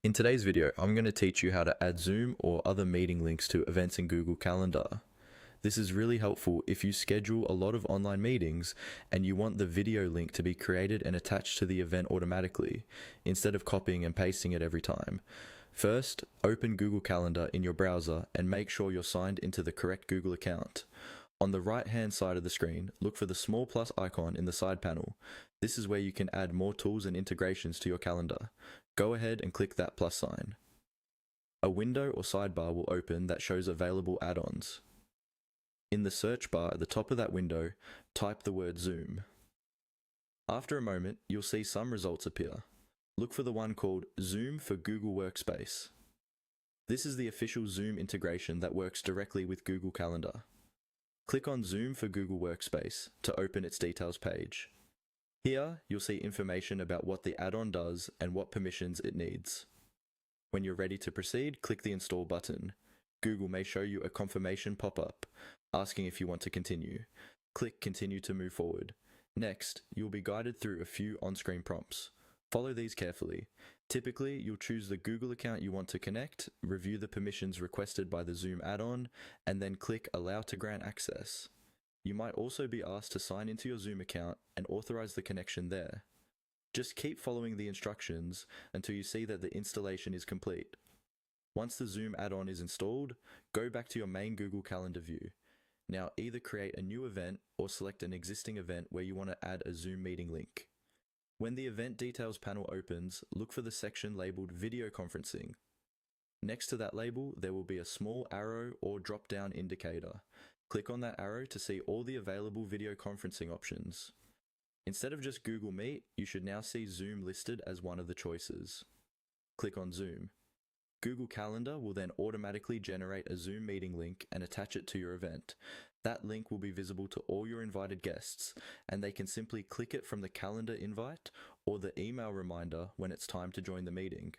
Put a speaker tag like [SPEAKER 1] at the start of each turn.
[SPEAKER 1] In today's video, I'm going to teach you how to add Zoom or other meeting links to events in Google Calendar. This is really helpful if you schedule a lot of online meetings and you want the video link to be created and attached to the event automatically, instead of copying and pasting it every time. First, open Google Calendar in your browser and make sure you're signed into the correct Google account. On the right-hand side of the screen, look for the small plus icon in the side panel. This is where you can add more tools and integrations to your calendar. Go ahead and click that plus sign. A window or sidebar will open that shows available add-ons. In the search bar at the top of that window, type the word Zoom. After a moment, you'll see some results appear. Look for the one called Zoom for Google Workspace. This is the official Zoom integration that works directly with Google Calendar. Click on Zoom for Google Workspace to open its details page. Here, you'll see information about what the add-on does and what permissions it needs. When you're ready to proceed, click the Install button. Google may show you a confirmation pop-up, asking if you want to continue. Click Continue to move forward. Next, you'll be guided through a few on-screen prompts. Follow these carefully. Typically, you'll choose the Google account you want to connect, review the permissions requested by the Zoom add-on, and then click Allow to grant access. You might also be asked to sign into your Zoom account and authorize the connection there. Just keep following the instructions until you see that the installation is complete. Once the Zoom add-on is installed, go back to your main Google Calendar view. Now either create a new event or select an existing event where you want to add a Zoom meeting link. When the event details panel opens, look for the section labeled Video Conferencing. Next to that label, there will be a small arrow or drop-down indicator. Click on that arrow to see all the available video conferencing options. Instead of just Google Meet, you should now see Zoom listed as one of the choices. Click on Zoom. Google Calendar will then automatically generate a Zoom meeting link and attach it to your event. That link will be visible to all your invited guests, and they can simply click it from the calendar invite or the email reminder when it's time to join the meeting.